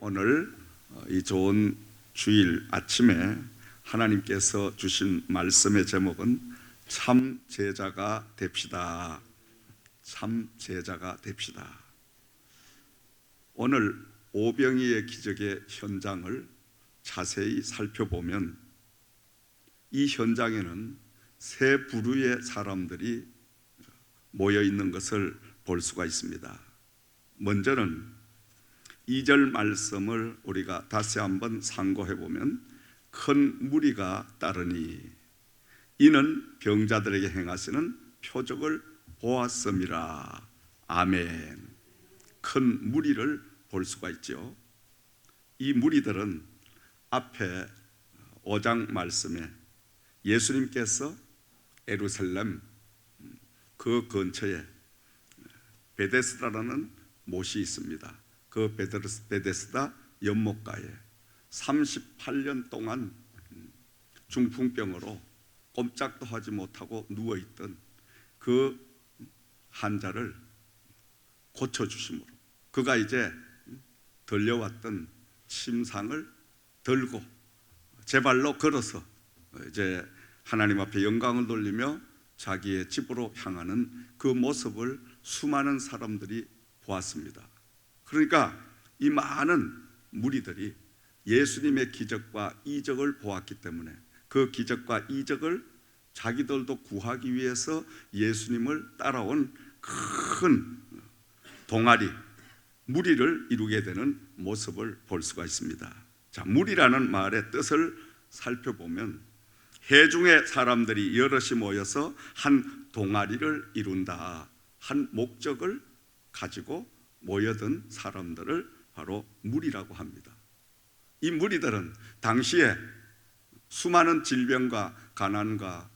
오늘 이 좋은 주일 아침에 하나님께서 주신 말씀의 제목은 참 제자가 됩시다. 참 제자가 됩시다. 오늘 오병이의 기적의 현장을 자세히 살펴보면 이 현장에는 세 부류의 사람들이 모여 있는 것을 볼 수가 있습니다. 먼저는 2절 말씀을 우리가 다시 한번 상고해 보면 큰 무리가 따르니 이는 병자들에게 행하시는 표적을 보았음이라. 아멘. 큰 무리를 볼 수가 있죠. 이 무리들은 앞에 5장 말씀에 예수님께서 예루살렘 그 근처에 베데스다라는 못이 있습니다. 그 베데스다 연못가에 38년 동안 중풍병으로 꼼짝도 하지 못하고 누워있던 그 환자를 고쳐주심으로 그가 이제 들려왔던 침상을 들고 제 발로 걸어서 이제 하나님 앞에 영광을 돌리며 자기의 집으로 향하는 그 모습을 수많은 사람들이 보았습니다. 그러니까 이 많은 무리들이 예수님의 기적과 이적을 보았기 때문에 그 기적과 이적을 자기들도 구하기 위해서 예수님을 따라온 큰 동아리, 무리를 이루게 되는 모습을 볼 수가 있습니다. 자, 무리라는 말의 뜻을 살펴보면 회중의 사람들이 여럿이 모여서 한 동아리를 이룬다, 한 목적을 가지고 모여든 사람들을 바로 무리라고 합니다. 이 무리들은 당시에 수많은 질병과 가난과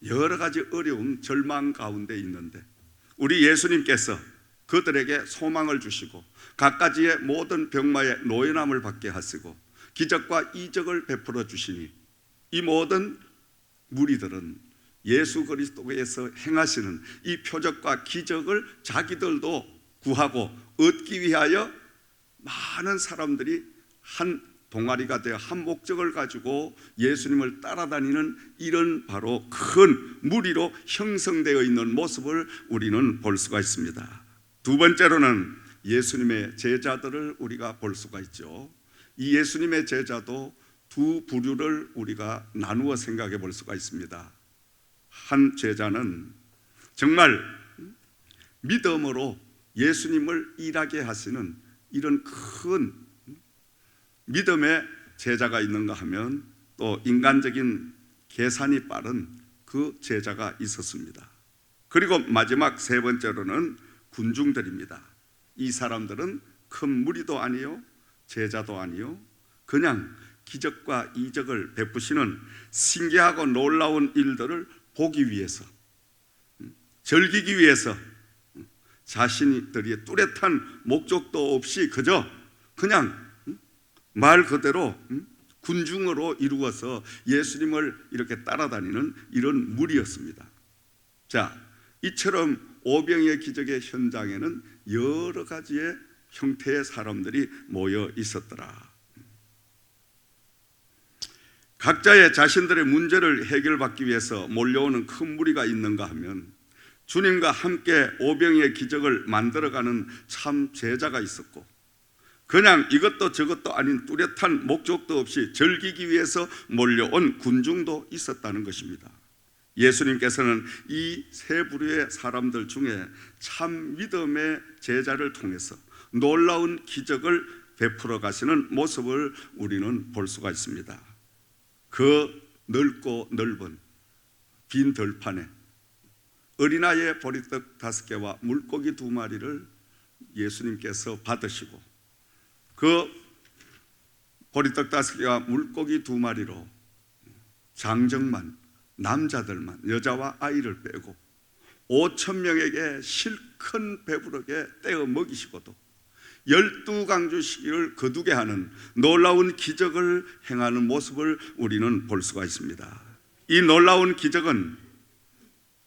여러 가지 어려운 절망 가운데 있는데 우리 예수님께서 그들에게 소망을 주시고 갖가지의 모든 병마에 노연함을 받게 하시고 기적과 이적을 베풀어 주시니 이 모든 무리들은 예수 그리스도께서 행하시는 이 표적과 기적을 자기들도 구하고 얻기 위하여 많은 사람들이 한 동아리가 되어 한 목적을 가지고 예수님을 따라다니는 이런 바로 큰 무리로 형성되어 있는 모습을 우리는 볼 수가 있습니다. 두 번째로는 예수님의 제자들을 우리가 볼 수가 있죠. 이 예수님의 제자도 두 부류를 우리가 나누어 생각해 볼 수가 있습니다. 한 제자는 정말 믿음으로 예수님을 일하게 하시는 이런 큰 믿음의 제자가 있는가 하면 또 인간적인 계산이 빠른 그 제자가 있었습니다. 그리고 마지막 세 번째로는 군중들입니다. 이 사람들은 큰 무리도 아니요 제자도 아니요 그냥 기적과 이적을 베푸시는 신기하고 놀라운 일들을 보기 위해서 즐기기 위해서 자신들이 뚜렷한 목적도 없이 그냥 말 그대로 군중으로 이루어서 예수님을 이렇게 따라다니는 이런 무리였습니다. 자, 이처럼 오병이의 기적의 현장에는 여러 가지의 형태의 사람들이 모여 있었더라. 각자의 자신들의 문제를 해결받기 위해서 몰려오는 큰 무리가 있는가 하면 주님과 함께 오병이의 기적을 만들어가는 참 제자가 있었고 그냥 이것도 저것도 아닌 뚜렷한 목적도 없이 즐기기 위해서 몰려온 군중도 있었다는 것입니다. 예수님께서는 이 세 부류의 사람들 중에 참 믿음의 제자를 통해서 놀라운 기적을 베풀어 가시는 모습을 우리는 볼 수가 있습니다. 그 넓고 넓은 빈 들판에 어린아이의 보리떡 5개와 물고기 2마리를 예수님께서 받으시고 그 보리떡 5개와 물고기 2마리로 장정만 남자들만 여자와 아이를 빼고 5,000명에게 실컷 배부르게 떼어 먹이시고도 12강주시기를 거두게 하는 놀라운 기적을 행하는 모습을 우리는 볼 수가 있습니다. 이 놀라운 기적은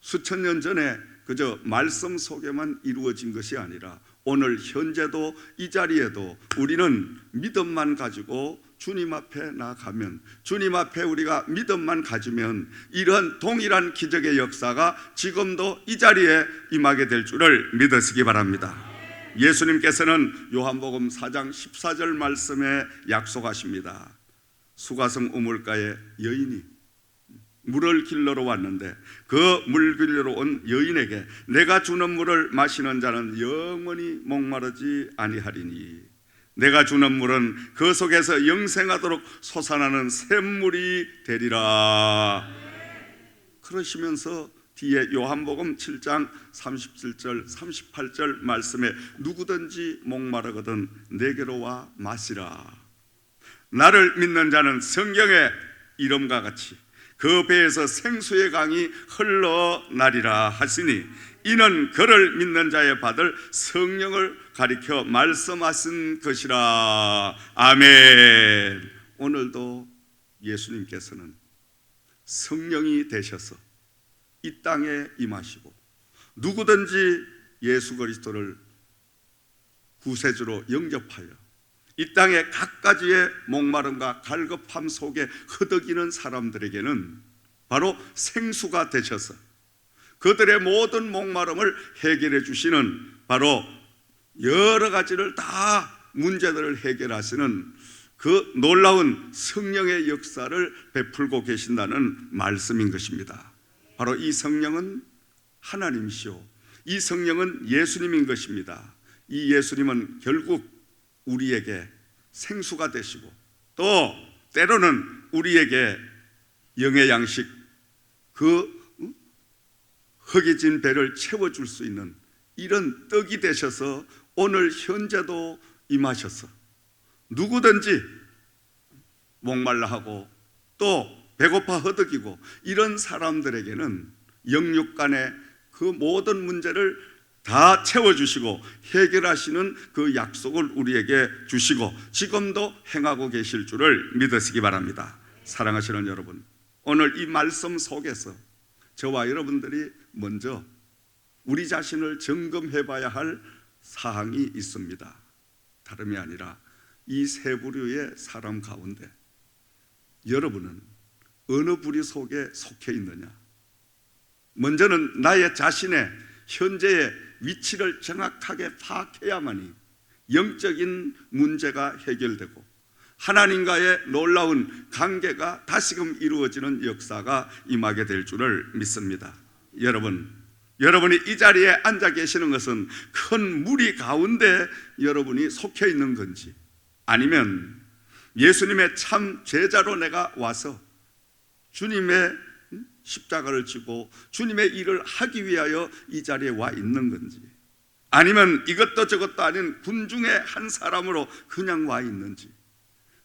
수천 년 전에 그저 말씀 속에만 이루어진 것이 아니라 오늘 현재도 이 자리에도 우리는 믿음만 가지고 주님 앞에 나가면, 주님 앞에 우리가 믿음만 가지면 이런 동일한 기적의 역사가 지금도 이 자리에 임하게 될 줄을 믿으시기 바랍니다. 예수님께서는 요한복음 4장 14절 말씀에 약속하십니다. 수가성 우물가에 여인이 물을 길러러 왔는데 그 물 길러러 온 여인에게 내가 주는 물을 마시는 자는 영원히 목마르지 아니하리니 내가 주는 물은 그 속에서 영생하도록 솟아나는 샘물이 되리라. 그러시면서 뒤에 요한복음 7장 37절 38절 말씀에 누구든지 목마르거든 내게로 와 마시라. 나를 믿는 자는 성경의 이름과 같이 그 배에서 생수의 강이 흘러나리라 하시니 이는 그를 믿는 자에 받을 성령을 가리켜 말씀하신 것이라. 아멘. 오늘도 예수님께서는 성령이 되셔서 이 땅에 임하시고 누구든지 예수 그리스도를 구세주로 영접하여 이 땅의 갖가지의 목마름과 갈급함 속에 허덕이는 사람들에게는 바로 생수가 되셔서 그들의 모든 목마름을 해결해 주시는, 바로 여러 가지를 다 문제들을 해결하시는 그 놀라운 성령의 역사를 베풀고 계신다는 말씀인 것입니다. 바로 이 성령은 하나님이시오, 이 성령은 예수님인 것입니다. 이 예수님은 결국 우리에게 생수가 되시고 또 때로는 우리에게 영의 양식, 그 허기진 배를 채워줄 수 있는 이런 떡이 되셔서 오늘 현재도 임하셔서 누구든지 목말라 하고 또 배고파 허덕이고 이런 사람들에게는 영육간의 그 모든 문제를 다 채워주시고 해결하시는 그 약속을 우리에게 주시고 지금도 행하고 계실 줄을 믿으시기 바랍니다. 사랑하시는 여러분, 오늘 이 말씀 속에서 저와 여러분들이 먼저 우리 자신을 점검해 봐야 할 사항이 있습니다. 다름이 아니라 이 세 부류의 사람 가운데 여러분은 어느 부류 속에 속해 있느냐? 먼저는 나의 자신의 현재의 위치를 정확하게 파악해야만이 영적인 문제가 해결되고 하나님과의 놀라운 관계가 다시금 이루어지는 역사가 임하게 될 줄을 믿습니다. 여러분이 이 자리에 앉아 계시는 것은 큰 무리 가운데 여러분이 속해 있는 건지, 아니면 예수님의 참 제자로 내가 와서 주님의 십자가를 지고 주님의 일을 하기 위하여 이 자리에 와 있는 건지, 아니면 이것도 저것도 아닌 군중의 한 사람으로 그냥 와 있는지,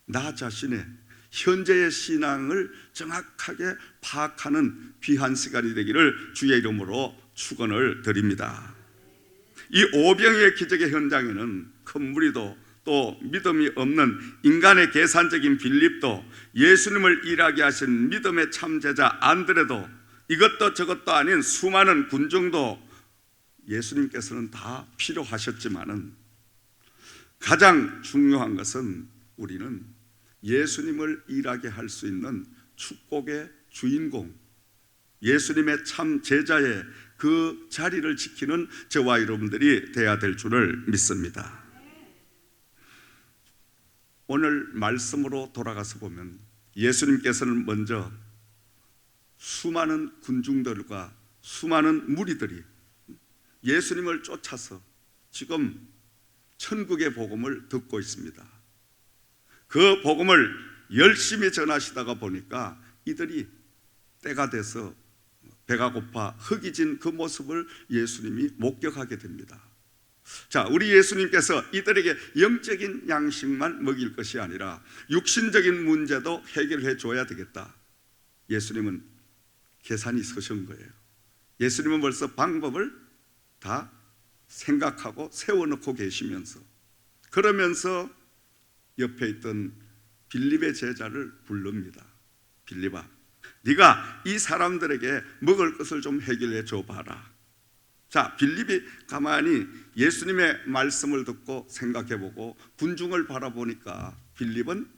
나 자신의 현재의 신앙을 정확하게 파악하는 귀한 시간이 되기를 주의 이름으로 축원을 드립니다. 이 오병이의 기적의 현장에는 큰 무리도 또 믿음이 없는 인간의 계산적인 빌립도 예수님을 일하게 하신 믿음의 참제자 안드레도 이것도 저것도 아닌 수많은 군중도 예수님께서는 다 필요하셨지만은 가장 중요한 것은 우리는 예수님을 일하게 할 수 있는 축복의 주인공, 예수님의 참 제자의 그 자리를 지키는 저와 여러분들이 되어야 될 줄을 믿습니다. 오늘 말씀으로 돌아가서 보면 예수님께서는 먼저 수많은 군중들과 수많은 무리들이 예수님을 쫓아서 지금 천국의 복음을 듣고 있습니다. 그 복음을 열심히 전하시다가 보니까 이들이 때가 돼서 배가 고파 허기진 그 모습을 예수님이 목격하게 됩니다. 자, 우리 예수님께서 이들에게 영적인 양식만 먹일 것이 아니라 육신적인 문제도 해결해 줘야 되겠다. 예수님은 계산이 서신 거예요. 예수님은 벌써 방법을 다 생각하고 세워놓고 계시면서, 그러면서 옆에 있던 빌립의 제자를 부릅니다. 빌립아, 네가 이 사람들에게 먹을 것을 좀 해결해 줘봐라. 자, 빌립이 가만히 예수님의 말씀을 듣고 생각해보고 군중을 바라보니까 빌립은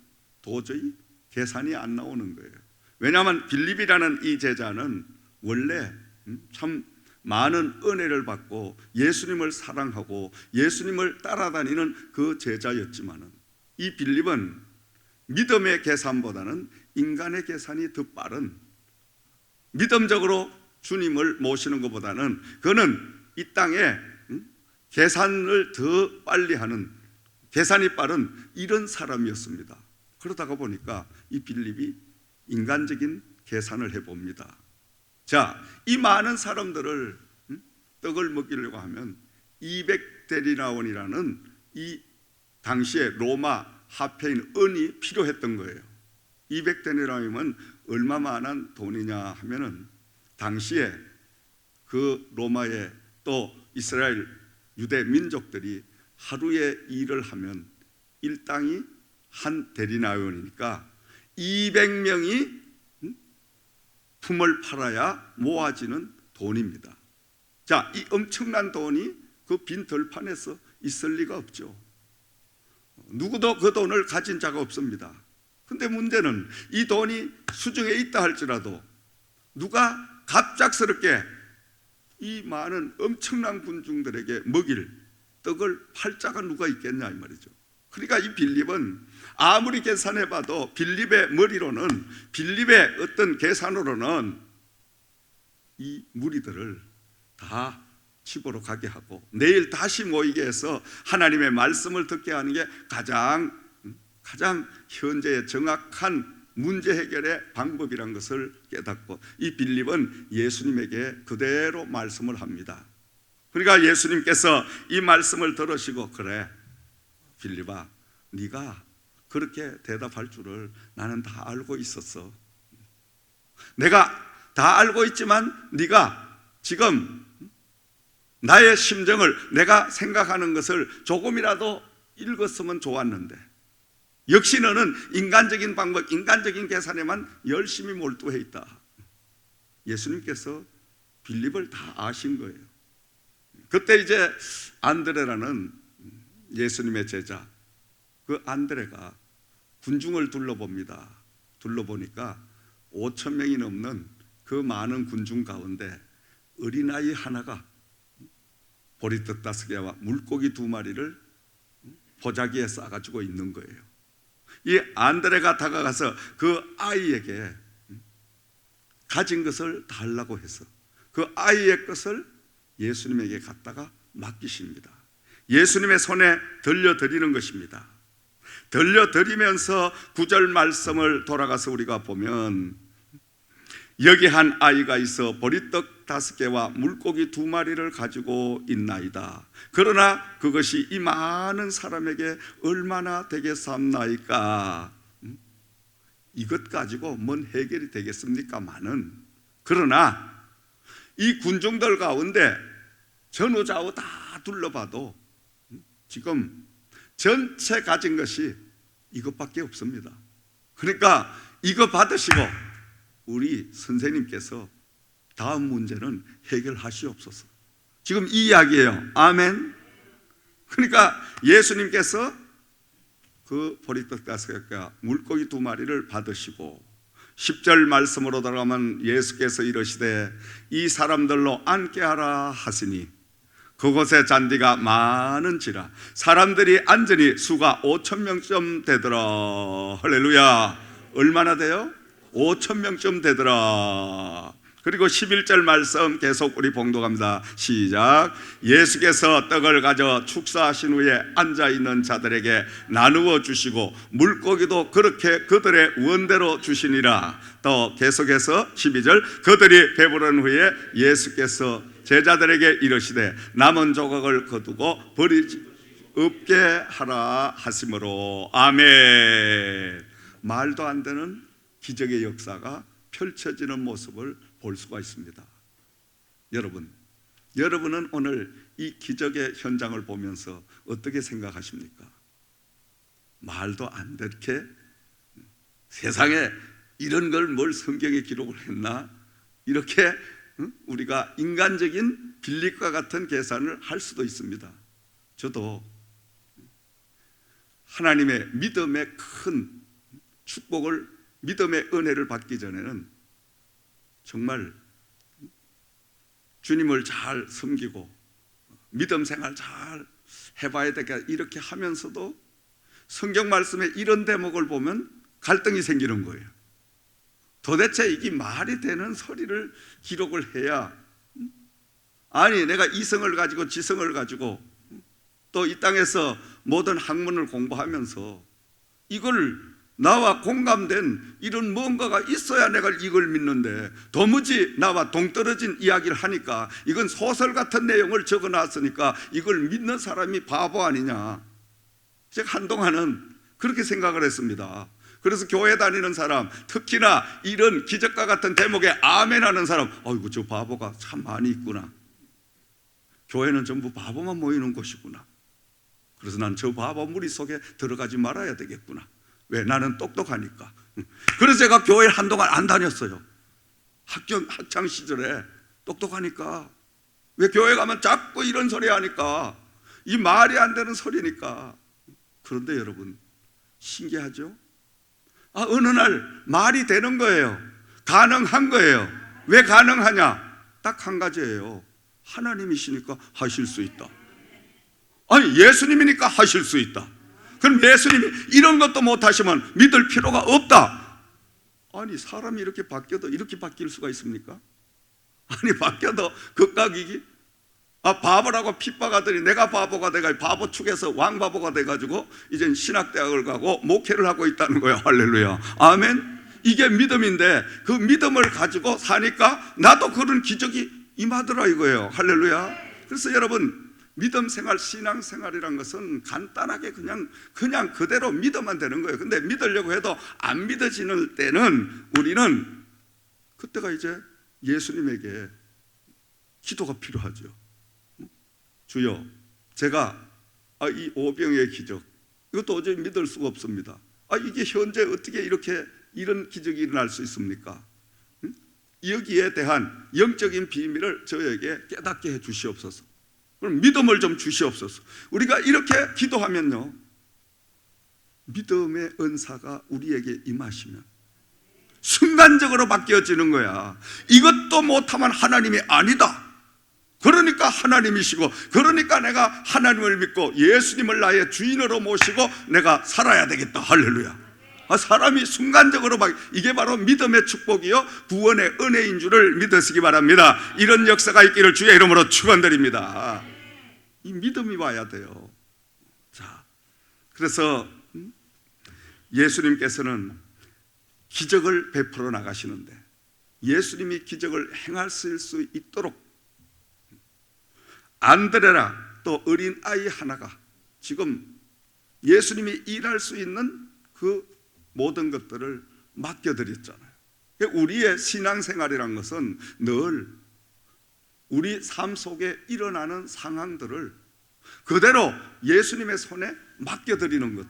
도저히 계산이 안 나오는 거예요. 왜냐하면 빌립이라는 이 제자는 원래 참 많은 은혜를 받고 예수님을 사랑하고 예수님을 따라다니는 그 제자였지만은, 이 빌립은 믿음의 계산보다는 인간의 계산이 더 빠른, 믿음적으로 주님을 모시는 것보다는 그는 이 땅에 계산을 더 빨리 하는, 계산이 빠른 이런 사람이었습니다. 그러다가 보니까 이 빌립이 인간적인 계산을 해봅니다. 자, 이 많은 사람들을 떡을 먹이려고 하면 200데리나원이라는 이 당시에 로마 화폐인 은이 필요했던 거예요. 200데리나원이면 얼마만한 돈이냐 하면은, 당시에 그 로마의 또 이스라엘 유대 민족들이 하루에 일을 하면 일당이 한 데리나원이니까 200명이 품을 팔아야 모아지는 돈입니다. 자, 이 엄청난 돈이 그 빈 들판에서 있을 리가 없죠. 누구도 그 돈을 가진 자가 없습니다. 근데 문제는 이 돈이 수중에 있다 할지라도 누가 갑작스럽게 이 많은 엄청난 군중들에게 먹일 떡을 팔 자가 누가 있겠냐 이 말이죠. 그러니까 이 빌립은 아무리 계산해봐도 빌립의 머리로는, 빌립의 어떤 계산으로는 이 무리들을 다 집으로 가게 하고 내일 다시 모이게 해서 하나님의 말씀을 듣게 하는 게 가장 현재의 정확한 문제 해결의 방법이란 것을 깨닫고, 이 빌립은 예수님에게 그대로 말씀을 합니다. 그러니까 예수님께서 이 말씀을 들으시고, 그래 빌립아, 네가 그렇게 대답할 줄을 나는 다 알고 있었어. 내가 다 알고 있지만 네가 지금 나의 심정을, 내가 생각하는 것을 조금이라도 읽었으면 좋았는데, 역시 너는 인간적인 방법, 인간적인 계산에만 열심히 몰두해 있다. 예수님께서 빌립을 다 아신 거예요. 그때 이제 안드레라는 예수님의 제자, 그 안드레가 군중을 둘러봅니다. 둘러보니까 5,000명이 넘는 그 많은 군중 가운데 어린아이 하나가 보리떡 5개와 물고기 2마리를 보자기에 싸가지고 있는 거예요. 이 안드레가 다가가서 그 아이에게 가진 것을 달라고 해서 그 아이의 것을 예수님에게 갖다가 맡기십니다. 예수님의 손에 들려드리는 것입니다. 들려드리면서 9절 말씀을 돌아가서 우리가 보면, 여기 한 아이가 있어 보리떡 5개와 물고기 2마리를 가지고 있나이다. 그러나 그것이 이 많은 사람에게 얼마나 되겠사옵나이까. 이것 가지고 뭔 해결이 되겠습니까마는, 그러나 이 군중들 가운데 전후좌우 다 둘러봐도 지금 전체 가진 것이 이것밖에 없습니다. 그러니까 이거 받으시고 우리 선생님께서 다음 문제는 해결하시옵소서. 지금 이 이야기예요. 아멘. 그러니까 예수님께서 그 보리떡 5개와 물고기 2마리를 받으시고 10절 말씀으로 들어가면 예수께서 이르시되 이 사람들로 앉게 하라 하시니 그곳에 잔디가 많은지라 사람들이 앉으니 수가 5,000명쯤 되더라. 할렐루야. 얼마나 돼요? 5,000명쯤 되더라. 그리고 11절 말씀 계속 우리 봉독합니다. 시작. 예수께서 떡을 가져 축사하신 후에 앉아있는 자들에게 나누어 주시고 물고기도 그렇게 그들의 원대로 주시니라. 또 계속해서 12절 그들이 배부른 후에 예수께서 제자들에게 이르시되 남은 조각을 거두고 버리지 없게 하라 하심으로. 아멘. 말도 안 되는 기적의 역사가 펼쳐지는 모습을 볼 수가 있습니다. 여러분은 오늘 이 기적의 현장을 보면서 어떻게 생각하십니까? 말도 안 되게 세상에 이런 걸 뭘 성경에 기록을 했나? 이렇게 우리가 인간적인 빌립과 같은 계산을 할 수도 있습니다. 저도 하나님의 믿음의 큰 축복을, 믿음의 은혜를 받기 전에는 정말 주님을 잘 섬기고 믿음 생활 잘 해봐야 되겠다 이렇게 하면서도 성경 말씀에 이런 대목을 보면 갈등이 생기는 거예요. 도대체 이게 말이 되는 소리를 기록을 해야, 아니 내가 이성을 가지고 지성을 가지고 또 이 땅에서 모든 학문을 공부하면서 이걸 나와 공감된 이런 뭔가가 있어야 내가 이걸 믿는데, 도무지 나와 동떨어진 이야기를 하니까 이건 소설 같은 내용을 적어놨으니까 이걸 믿는 사람이 바보 아니냐. 제가 한동안은 그렇게 생각을 했습니다. 그래서 교회 다니는 사람, 특히나 이런 기적과 같은 대목에 아멘 하는 사람, 아이고 저 바보가 참 많이 있구나. 교회는 전부 바보만 모이는 곳이구나. 그래서 난 저 바보 무리 속에 들어가지 말아야 되겠구나. 왜? 나는 똑똑하니까. 그래서 제가 교회를 한동안 안 다녔어요. 학창 시절에 똑똑하니까. 왜? 교회 가면 자꾸 이런 소리 하니까, 이 말이 안 되는 소리니까. 그런데 여러분, 신기하죠? 어느 날 말이 되는 거예요. 가능한 거예요. 왜 가능하냐? 딱 한 가지예요. 하나님이시니까 하실 수 있다. 아니 예수님이니까 하실 수 있다. 그럼 예수님이 이런 것도 못하시면 믿을 필요가 없다. 아니 사람이 이렇게 바뀌어도 이렇게 바뀔 수가 있습니까? 아니 바뀌어도 극각이기? 바보라고 핍박하더니 내가 바보가 돼가지고 바보 축에서 왕바보가 돼가지고 이젠 신학대학을 가고 목회를 하고 있다는 거예요. 할렐루야, 아멘. 이게 믿음인데 그 믿음을 가지고 사니까 나도 그런 기적이 임하더라 이거예요. 할렐루야. 그래서 여러분, 믿음 생활, 신앙 생활이란 것은 간단하게 그냥 그대로 믿어만 되는 거예요. 근데 믿으려고 해도 안 믿어지는 때는 우리는 그때가 이제 예수님에게 기도가 필요하죠. 주여, 제가 이 오병의 기적, 이것도 도저히 믿을 수가 없습니다. 이게 현재 어떻게 이렇게 이런 기적이 일어날 수 있습니까? 여기에 대한 영적인 비밀을 저에게 깨닫게 해 주시옵소서. 그럼 믿음을 좀 주시옵소서. 우리가 이렇게 기도하면요, 믿음의 은사가 우리에게 임하시면 순간적으로 바뀌어지는 거야. 이것도 못하면 하나님이 아니다. 그러니까 하나님이시고, 그러니까 내가 하나님을 믿고 예수님을 나의 주인으로 모시고 내가 살아야 되겠다. 할렐루야. 사람이 순간적으로 이게 바로 믿음의 축복이요 구원의 은혜인 줄을 믿으시기 바랍니다. 이런 역사가 있기를 주의 이름으로 축원드립니다. 이 믿음이 와야 돼요. 자, 그래서 예수님께서는 기적을 베풀어 나가시는데, 예수님이 기적을 행하실 수 있도록 안드레라 또 어린 아이 하나가 지금 예수님이 일할 수 있는 그 모든 것들을 맡겨드렸잖아요. 우리의 신앙생활이란 것은 늘 우리 삶 속에 일어나는 상황들을 그대로 예수님의 손에 맡겨드리는 것,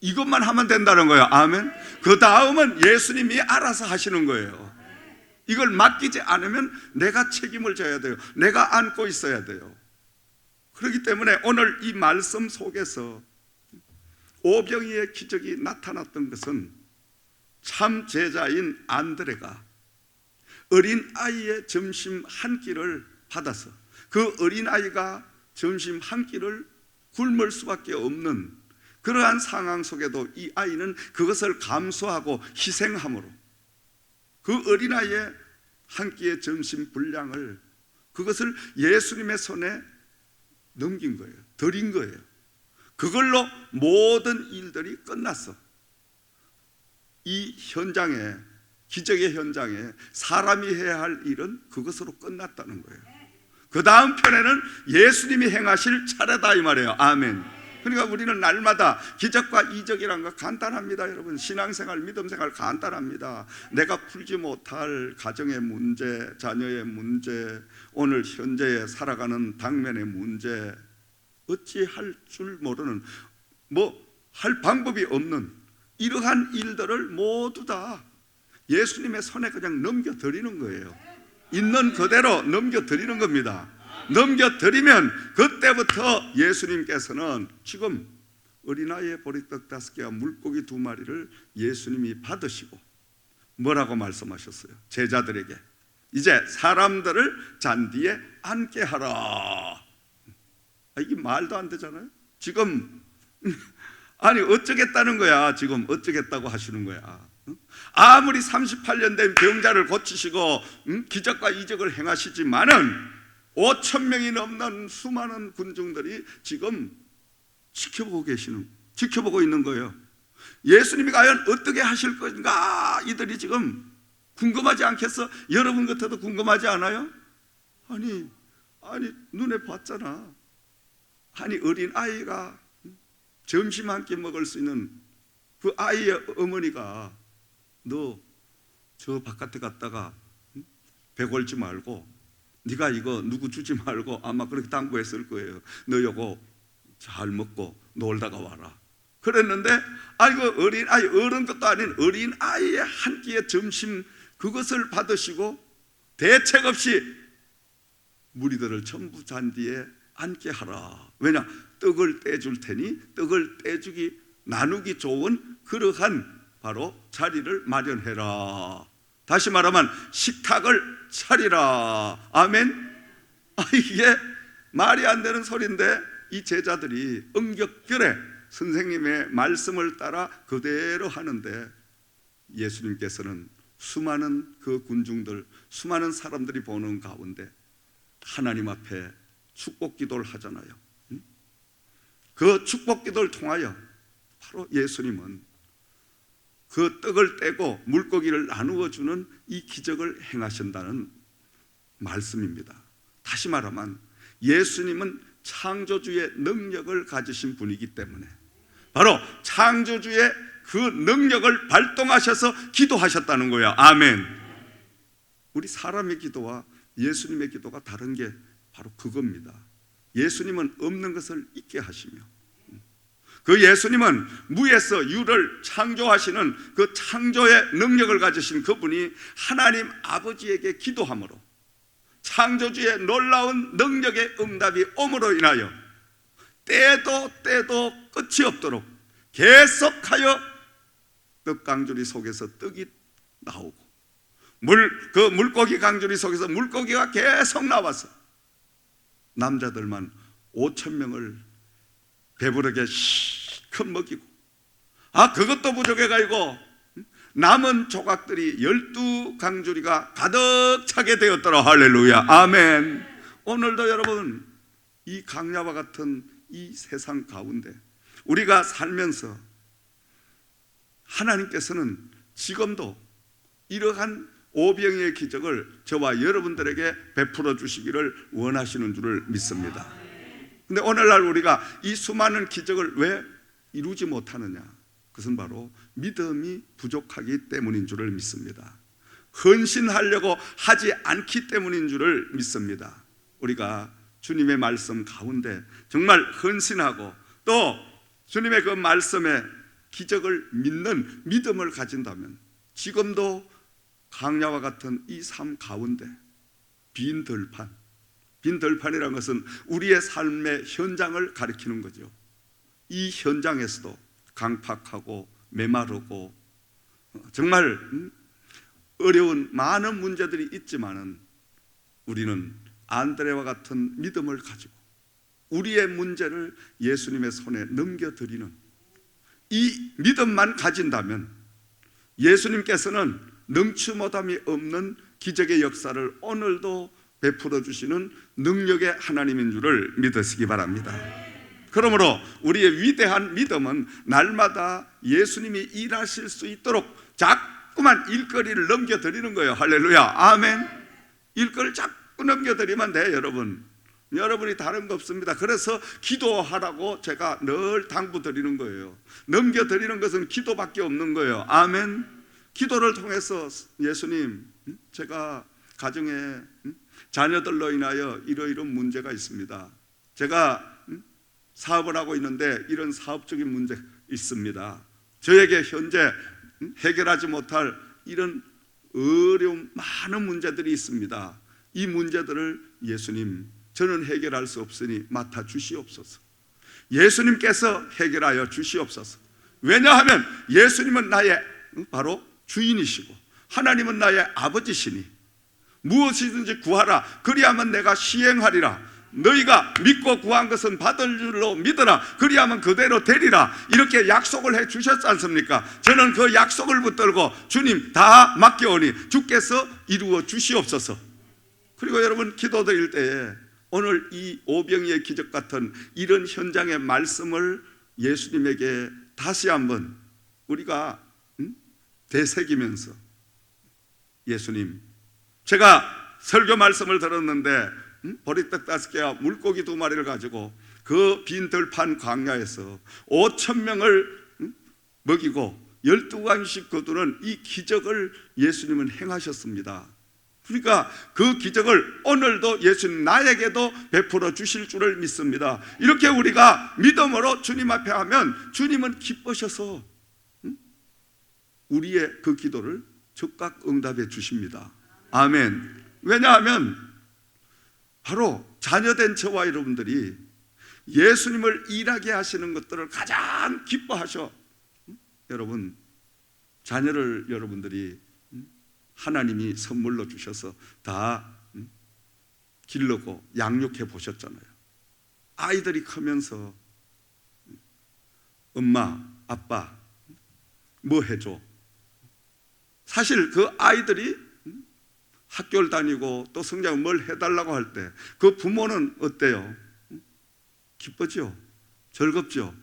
이것만 하면 된다는 거예요. 아멘. 그 다음은 예수님이 알아서 하시는 거예요. 이걸 맡기지 않으면 내가 책임을 져야 돼요. 내가 안고 있어야 돼요. 그렇기 때문에 오늘 이 말씀 속에서 오병이의 기적이 나타났던 것은 참 제자인 안드레가 어린 아이의 점심 한 끼를 받아서 그 어린 아이가 점심 한 끼를 굶을 수밖에 없는 그러한 상황 속에도 이 아이는 그것을 감수하고 희생함으로 그 어린아이의 한 끼의 점심 분량을, 그것을 예수님의 손에 넘긴 거예요. 드린 거예요. 그걸로 모든 일들이 끝났어. 이 현장에, 기적의 현장에 사람이 해야 할 일은 그것으로 끝났다는 거예요. 그 다음 편에는 예수님이 행하실 차례다 이 말이에요. 아멘. 그러니까 우리는 날마다 기적과 이적이란 거 간단합니다. 여러분, 신앙생활, 믿음생활 간단합니다. 내가 풀지 못할 가정의 문제, 자녀의 문제, 오늘 현재에 살아가는 당면의 문제, 어찌할 줄 모르는, 할 방법이 없는 이러한 일들을 모두 다 예수님의 손에 그냥 넘겨드리는 거예요. 있는 그대로 넘겨드리는 겁니다. 넘겨드리면 그때부터 예수님께서는 지금 어린아이의 보리떡 5개와 물고기 2마리를 예수님이 받으시고 뭐라고 말씀하셨어요? 제자들에게 이제 사람들을 잔디에 앉게 하라. 이게 말도 안 되잖아요. 지금 아니 어쩌겠다는 거야. 지금 어쩌겠다고 하시는 거야. 아무리 38년 된 병자를 고치시고 기적과 이적을 행하시지만은 5,000명이 넘는 수많은 군중들이 지금 지켜보고 있는 거예요. 예수님이 과연 어떻게 하실 건가 이들이 지금 궁금하지 않겠어? 여러분 같아도 궁금하지 않아요? 아니 눈에 봤잖아. 아니 어린 아이가 점심 한 끼 먹을 수 있는 그 아이의 어머니가 너 저 바깥에 갔다가 배 골지 말고 네가 이거 누구 주지 말고 아마 그렇게 당부했을 거예요. 너 요거 잘 먹고 놀다가 와라. 그랬는데 그 어린 아이, 어른 것도 아닌 어린 아이의 한 끼의 점심 그것을 받으시고 대책 없이 무리들을 전부 잔디에 앉게 하라. 왜냐? 떡을 떼줄 테니 떡을 떼주기 나누기 좋은 그러한 바로 자리를 마련해라. 다시 말하면 식탁을 차리라. 아멘. 이게 말이 안 되는 소리인데 이 제자들이 응격결에 선생님의 말씀을 따라 그대로 하는데 예수님께서는 수많은 그 군중들, 수많은 사람들이 보는 가운데 하나님 앞에 축복 기도를 하잖아요. 그 축복 기도를 통하여 바로 예수님은 그 떡을 떼고 물고기를 나누어 주는 이 기적을 행하신다는 말씀입니다. 다시 말하면 예수님은 창조주의 능력을 가지신 분이기 때문에 바로 창조주의 그 능력을 발동하셔서 기도하셨다는 거예요. 아멘. 우리 사람의 기도와 예수님의 기도가 다른 게 바로 그겁니다. 예수님은 없는 것을 있게 하시며 그 예수님은 무에서 유를 창조하시는 그 창조의 능력을 가지신 그분이 하나님 아버지에게 기도함으로 창조주의 놀라운 능력의 응답이 옴으로 인하여 때도 끝이 없도록 계속하여 떡강주리 속에서 떡이 나오고 그 물고기 강주리 속에서 물고기가 계속 나와서 남자들만 5,000명을 배부르게 실컷 먹이고 그것도 부족해가지고 남은 조각들이 12강주리가 가득 차게 되었더라. 할렐루야. 아멘. 오늘도 여러분 이 강야와 같은 이 세상 가운데 우리가 살면서 하나님께서는 지금도 이러한 오병이의 기적을 저와 여러분들에게 베풀어 주시기를 원하시는 줄을 믿습니다. 근데 오늘날 우리가 이 수많은 기적을 왜 이루지 못하느냐? 그것은 바로 믿음이 부족하기 때문인 줄을 믿습니다. 헌신하려고 하지 않기 때문인 줄을 믿습니다. 우리가 주님의 말씀 가운데 정말 헌신하고 또 주님의 그 말씀에 기적을 믿는 믿음을 가진다면 지금도 강야와 같은 이 삶 가운데 빈 들판이라는 것은 우리의 삶의 현장을 가리키는 거죠. 이 현장에서도 강팍하고 메마르고 정말 어려운 많은 문제들이 있지만은 우리는 안드레와 같은 믿음을 가지고 우리의 문제를 예수님의 손에 넘겨드리는 이 믿음만 가진다면 예수님께서는 능치 못함이 없는 기적의 역사를 오늘도 베풀어 주시는 능력의 하나님인 줄을 믿으시기 바랍니다. 그러므로 우리의 위대한 믿음은 날마다 예수님이 일하실 수 있도록 자꾸만 일거리를 넘겨드리는 거예요. 할렐루야. 아멘. 일거리를 자꾸 넘겨드리면 돼. 여러분이 다른 거 없습니다. 그래서 기도하라고 제가 늘 당부드리는 거예요. 넘겨드리는 것은 기도밖에 없는 거예요. 아멘. 기도를 통해서 예수님, 제가 가정에 자녀들로 인하여 이러이런 문제가 있습니다. 제가 사업을 하고 있는데 이런 사업적인 문제가 있습니다. 저에게 현재 해결하지 못할 이런 어려운 많은 문제들이 있습니다. 이 문제들을 예수님, 저는 해결할 수 없으니 맡아 주시옵소서. 예수님께서 해결하여 주시옵소서. 왜냐하면 예수님은 나의 바로 주인이시고 하나님은 나의 아버지시니 무엇이든지 구하라 그리하면 내가 시행하리라. 너희가 믿고 구한 것은 받을 줄로 믿어라 그리하면 그대로 되리라. 이렇게 약속을 해 주셨지 않습니까? 저는 그 약속을 붙들고 주님 다 맡겨오니 주께서 이루어 주시옵소서. 그리고 여러분 기도 드릴 때에 오늘 이 오병이의 기적 같은 이런 현장의 말씀을 예수님에게 다시 한번 우리가 되새기면서, 예수님, 제가 설교 말씀을 들었는데 보리떡 5개와 물고기 2마리를 가지고 그 빈 들판 광야에서 5,000명을 먹이고 12강씩 거두는 이 기적을 예수님은 행하셨습니다. 그러니까 그 기적을 오늘도 예수님 나에게도 베풀어 주실 줄을 믿습니다. 이렇게 우리가 믿음으로 주님 앞에 하면 주님은 기뻐셔서 우리의 그 기도를 즉각 응답해 주십니다. 아멘. 왜냐하면 바로 자녀된 저와 여러분들이 예수님을 일하게 하시는 것들을 가장 기뻐하셔. 여러분, 자녀를 여러분들이 하나님이 선물로 주셔서 다 기르고 양육해 보셨잖아요. 아이들이 크면서 엄마, 아빠 뭐 해줘? 사실 그 아이들이 학교를 다니고 또 성장을 뭘 해달라고 할 때 그 부모는 어때요? 기쁘죠? 즐겁죠?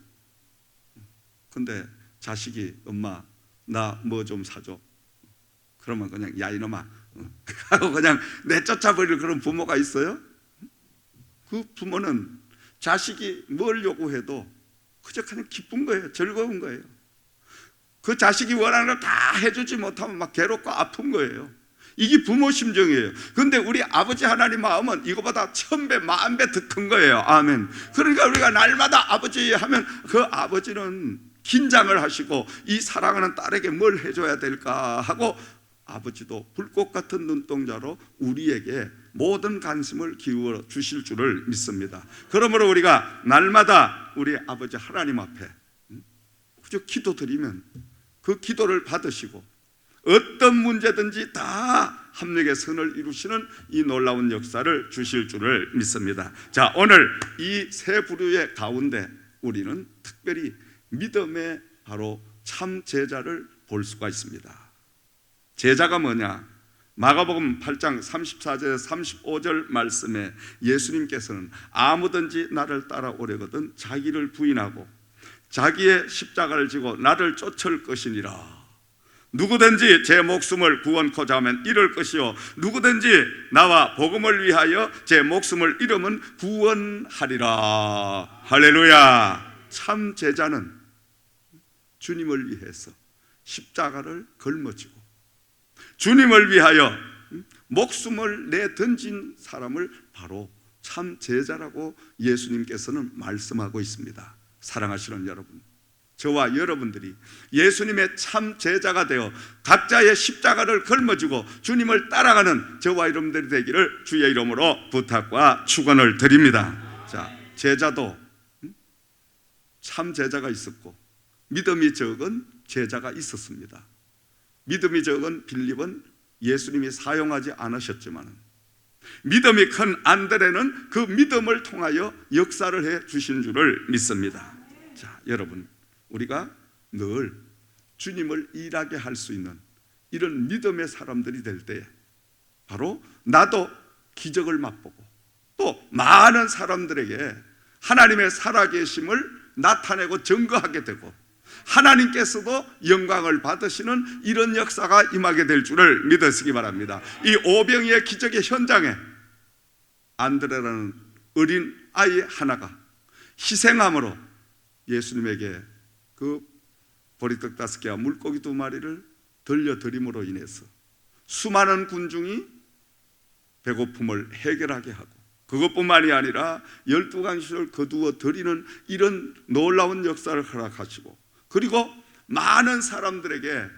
근데 자식이 엄마 나 뭐 좀 사줘. 그러면 그냥 야 이놈아 하고 그냥 내쫓아버릴 그런 부모가 있어요? 그 부모는 자식이 뭘 요구해도 그저 그냥 기쁜 거예요. 즐거운 거예요. 그 자식이 원하는 걸 다 해주지 못하면 막 괴롭고 아픈 거예요. 이게 부모 심정이에요. 그런데 우리 아버지 하나님 마음은 이거보다 1000배, 10,000배 더 큰 거예요. 아멘. 그러니까 우리가 날마다 아버지 하면 그 아버지는 긴장을 하시고 이 사랑하는 딸에게 뭘 해줘야 될까 하고 아버지도 불꽃 같은 눈동자로 우리에게 모든 관심을 기울여 주실 줄을 믿습니다. 그러므로 우리가 날마다 우리 아버지 하나님 앞에 그저 기도드리면 그 기도를 받으시고 어떤 문제든지 다 합력의 선을 이루시는 이 놀라운 역사를 주실 줄을 믿습니다. 자, 오늘 이 세 부류의 가운데 우리는 특별히 믿음의 바로 참 제자를 볼 수가 있습니다. 제자가 뭐냐? 마가복음 8장 34절 35절 말씀에 예수님께서는 아무든지 나를 따라오려거든 자기를 부인하고 자기의 십자가를 지고 나를 쫓을 것이니라. 누구든지 제 목숨을 구원코자 하면 잃을 것이요 누구든지 나와 복음을 위하여 제 목숨을 잃으면 구원하리라. 할렐루야. 참 제자는 주님을 위해서 십자가를 걸머지고 주님을 위하여 목숨을 내던진 사람을 바로 참 제자라고 예수님께서는 말씀하고 있습니다. 사랑하시는 여러분, 저와 여러분들이 예수님의 참 제자가 되어 각자의 십자가를 걸머쥐고 주님을 따라가는 저와 여러분들이 되기를 주의 이름으로 부탁과 축원을 드립니다. 자, 제자도 참 제자가 있었고 믿음이 적은 제자가 있었습니다. 믿음이 적은 빌립은 예수님이 사용하지 않으셨지만 믿음이 큰 안드레는 그 믿음을 통하여 역사를 해 주신 줄을 믿습니다. 자, 여러분, 우리가 늘 주님을 일하게 할 수 있는 이런 믿음의 사람들이 될 때 바로 나도 기적을 맛보고 또 많은 사람들에게 하나님의 살아계심을 나타내고 증거하게 되고 하나님께서도 영광을 받으시는 이런 역사가 임하게 될 줄을 믿으시기 바랍니다. 이 오병이의 기적의 현장에 안드레라는 어린 아이 하나가 희생함으로 예수님에게 그 보리떡 5개와 물고기 2마리를 들려드림으로 인해서 수많은 군중이 배고픔을 해결하게 하고 그것뿐만이 아니라 12강씩을 거두어 드리는 이런 놀라운 역사를 허락하시고 그리고 많은 사람들에게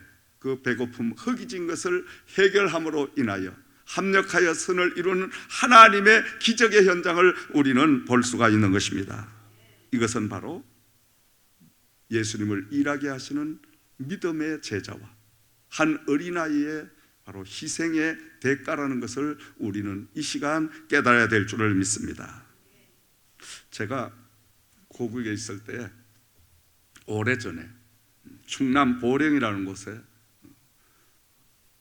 그 배고픔, 허기진 것을 해결함으로 인하여 합력하여 선을 이루는 하나님의 기적의 현장을 우리는 볼 수가 있는 것입니다. 이것은 바로 예수님을 일하게 하시는 믿음의 제자와 한 어린아이의 바로 희생의 대가라는 것을 우리는 이 시간 깨달아야 될 줄을 믿습니다. 제가 고국에 있을 때 오래전에 충남 보령이라는 곳에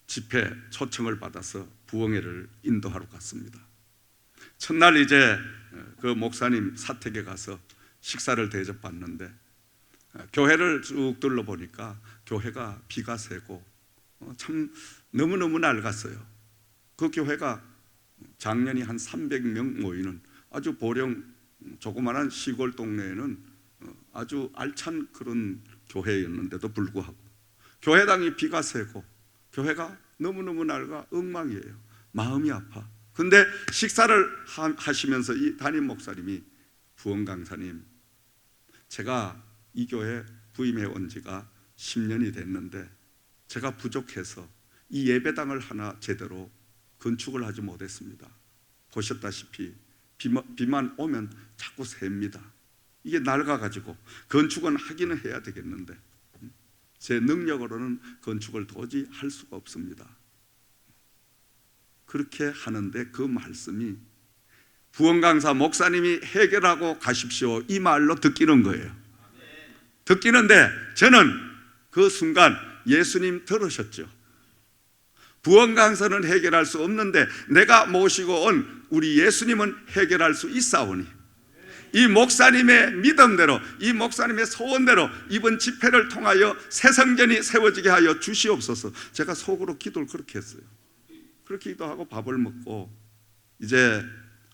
집회 초청을 받아서 부흥회를 인도하러 갔습니다. 첫날 이제 그 목사님 사택에 가서 식사를 대접받는데 교회를 쭉 둘러보니까 교회가 비가 새고 참 너무너무 낡았어요. 그 교회가 작년이 한 300명 모이는 아주 보령 조그마한 시골 동네에는 아주 알찬 그런 교회였는데도 불구하고 교회당이 비가 새고 교회가 너무너무 낡아 엉망이에요. 마음이 아파. 근데 식사를 하시면서 이 담임 목사님이 부흥 강사님, 제가 이 교회 부임해 온 지가 10년이 됐는데 제가 부족해서 이 예배당을 하나 제대로 건축을 하지 못했습니다. 보셨다시피 비만 오면 자꾸 셉니다. 이게 낡아가지고 건축은 하기는 해야 되겠는데 제 능력으로는 건축을 도저히 할 수가 없습니다. 그렇게 하는데 그 말씀이 부흥강사 목사님이 해결하고 가십시오 이 말로 듣기는 거예요. 듣기는데 저는 그 순간 예수님 들으셨죠. 부흥강사는 해결할 수 없는데 내가 모시고 온 우리 예수님은 해결할 수 있사오니 이 목사님의 믿음대로 이 목사님의 소원대로 이번 집회를 통하여 새 성전이 세워지게 하여 주시옵소서. 제가 속으로 기도를 그렇게 했어요. 그렇게 기도하고 밥을 먹고 이제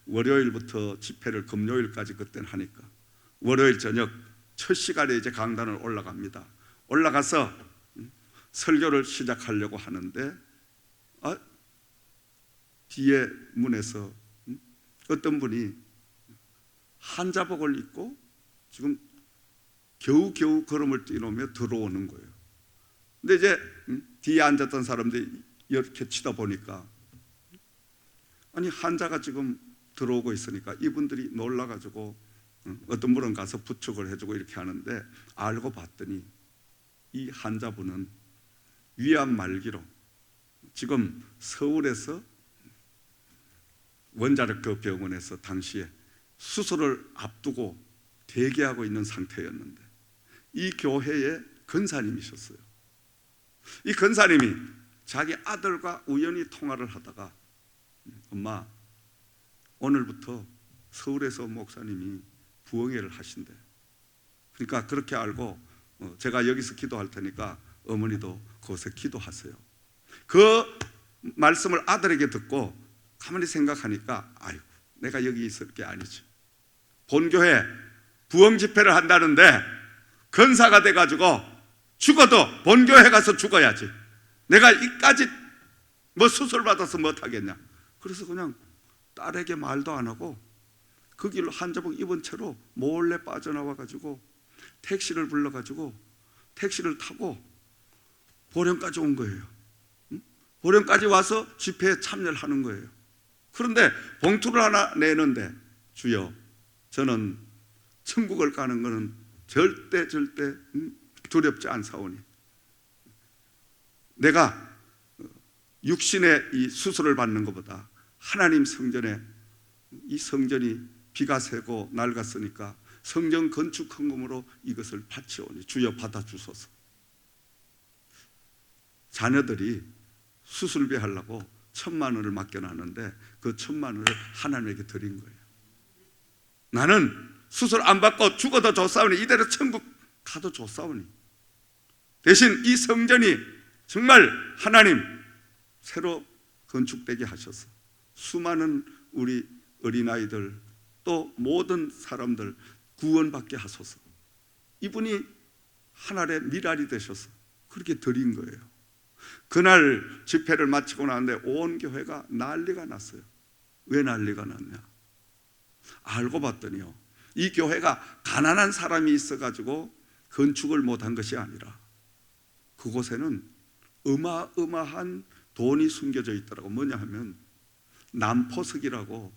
월요일부터 집회를 금요일까지 그때는 하니까 월요일 저녁 첫 시간에 이제 강단을 올라갑니다. 올라가서 설교를 시작하려고 하는데 뒤에 문에서 어떤 분이 한자복을 입고 지금 겨우겨우 걸음을 뛰노며 들어오는 거예요. 근데 이제 뒤에 앉았던 사람들이 이렇게 치다 보니까 아니 한자가 지금 들어오고 있으니까 이분들이 놀라가지고 어떤 분은 가서 부축을 해주고 이렇게 하는데 알고 봤더니 이 한자분은 위암 말기로 지금 서울에서 원자력교 병원에서 당시에 수술을 앞두고 대기하고 있는 상태였는데 이 교회의 권사님이셨어요. 이 권사님이 자기 아들과 우연히 통화를 하다가 엄마 오늘부터 서울에서 목사님이 부흥회를 하신대. 그러니까 그렇게 알고 제가 여기서 기도할 테니까 어머니도 거기서 기도하세요. 그 말씀을 아들에게 듣고 가만히 생각하니까 아이고 내가 여기 있을 게 아니지. 본교회 부흥 집회를 한다는데 권사가 돼가지고 죽어도 본교회 가서 죽어야지. 내가 이까지 뭐 수술 받아서 못하겠냐. 그래서 그냥 딸에게 말도 안 하고 그 길로 한자복 입은 채로 몰래 빠져나와가지고 택시를 불러가지고 택시를 타고 보령까지 온 거예요. 보령까지 와서 집회에 참여를 하는 거예요. 그런데 봉투를 하나 내는데 주여 저는 천국을 가는 것은 절대 두렵지 않사오니 내가 육신의 이 수술을 받는 것보다 하나님 성전에 이 성전이 비가 새고 낡았으니까 성전 건축 헌금으로 이것을 바치오니 주여 받아주소서. 자녀들이 수술비 하려고 1,000만 원을 맡겨놨는데 그 1,000만 원을 하나님에게 드린 거예요. 나는 수술 안 받고 죽어도 좋사오니 이대로 천국 가도 좋사오니 대신 이 성전이 정말 하나님 새로 건축되게 하셔서 수많은 우리 어린아이들 또 모든 사람들 구원받게 하소서. 이분이 하늘의 미랄이 되셔서 그렇게 드린 거예요. 그날 집회를 마치고 나는데 온 교회가 난리가 났어요. 왜 난리가 났냐? 알고 봤더니요, 이 교회가 가난한 사람이 있어가지고 건축을 못한 것이 아니라 그곳에는 어마어마한 돈이 숨겨져 있더라고. 뭐냐 하면 남포석이라고,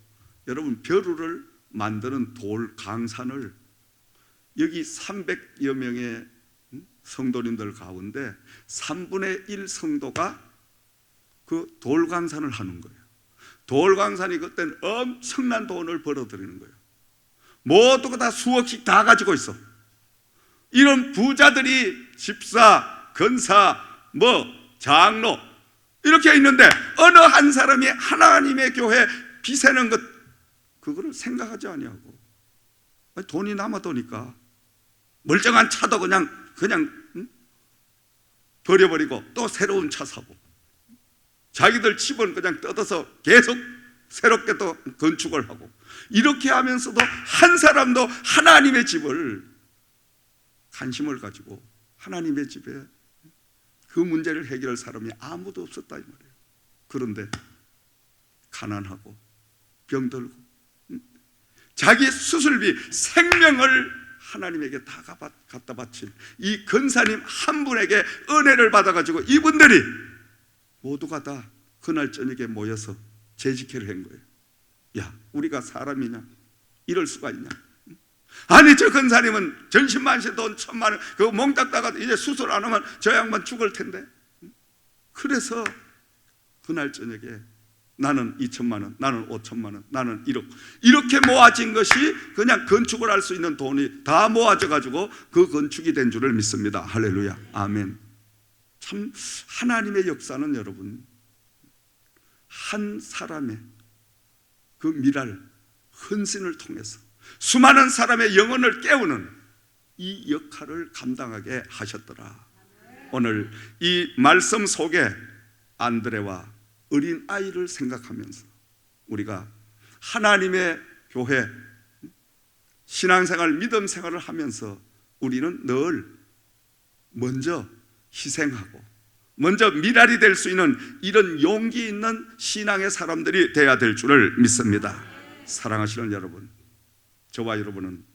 여러분 벼루를 만드는 돌 강산을 여기 300여 명의 성도님들 가운데 3분의 1 성도가 그 돌강산을 하는 거예요. 돌강산이 그때는 엄청난 돈을 벌어들이는 거예요. 모두가 다 수억씩 다 가지고 있어. 이런 부자들이 집사, 권사, 장로 이렇게 있는데 어느 한 사람이 하나님의 교회 비세는 것, 그거를 생각하지 아니하고 돈이 남아도니까 멀쩡한 차도 그냥 버려버리고 또 새로운 차 사고, 자기들 집은 그냥 뜯어서 계속 새롭게 또 건축을 하고, 이렇게 하면서도 한 사람도 하나님의 집을 관심을 가지고 하나님의 집에 그 문제를 해결할 사람이 아무도 없었다 이 말이에요. 그런데 가난하고 병들고 자기 수술비 생명을 하나님에게 다 갖다 바친 이 권사님 한 분에게 은혜를 받아가지고 이분들이 모두가 다 그날 저녁에 모여서 재직회를 한 거예요. 야, 우리가 사람이냐? 이럴 수가 있냐? 아니, 저 권사님은 전신만시 돈 1,000만 원 그거 몽땅 따가 이제 수술 안 하면 저 양반 죽을 텐데. 그래서 그날 저녁에 나는 2,000만 원, 나는 5,000만 원, 나는 1억, 이렇게 모아진 것이 그냥 건축을 할 수 있는 돈이 다 모아져 가지고 그 건축이 된 줄을 믿습니다. 할렐루야, 아멘. 참 하나님의 역사는 여러분, 한 사람의 그 미랄 헌신을 통해서 수많은 사람의 영혼을 깨우는 이 역할을 감당하게 하셨더라. 오늘 이 말씀 속에 안드레와 어린 아이를 생각하면서 우리가 하나님의 교회 신앙생활, 믿음 생활을 하면서 우리는 늘 먼저 희생하고 먼저 미랄이 될 수 있는 이런 용기 있는 신앙의 사람들이 되어야 될 줄을 믿습니다. 사랑하시는 여러분, 저와 여러분은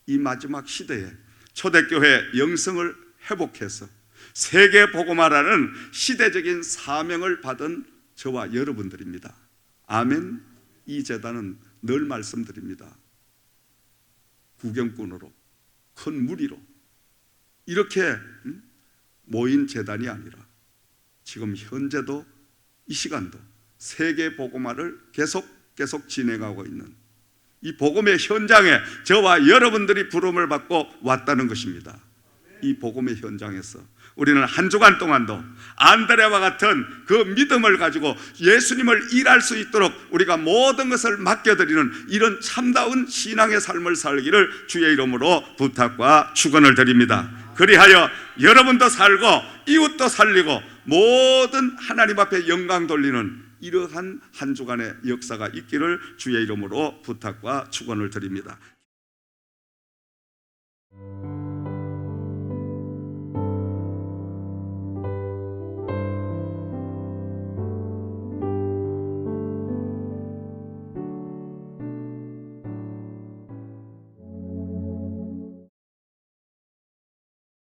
이 마지막 시대에 초대교회 영성을 회복해서 세계 복음화라는 시대적인 사명을 받은 저와 여러분들입니다. 아멘. 이 제단은 늘 말씀드립니다. 구경꾼으로 큰 무리로 이렇게 모인 제단이 아니라 지금 현재도 이 시간도 세계 복음화를 계속 진행하고 있는 이 복음의 현장에 저와 여러분들이 부름을 받고 왔다는 것입니다. 이 복음의 현장에서 우리는 한 주간 동안도 안드레와 같은 그 믿음을 가지고 예수님을 일할 수 있도록 우리가 모든 것을 맡겨드리는 이런 참다운 신앙의 삶을 살기를 주의 이름으로 부탁과 축원을 드립니다. 그리하여 여러분도 살고 이웃도 살리고 모든 하나님 앞에 영광 돌리는 이러한 한 주간의 역사가 있기를 주의 이름으로 부탁과 축원을 드립니다.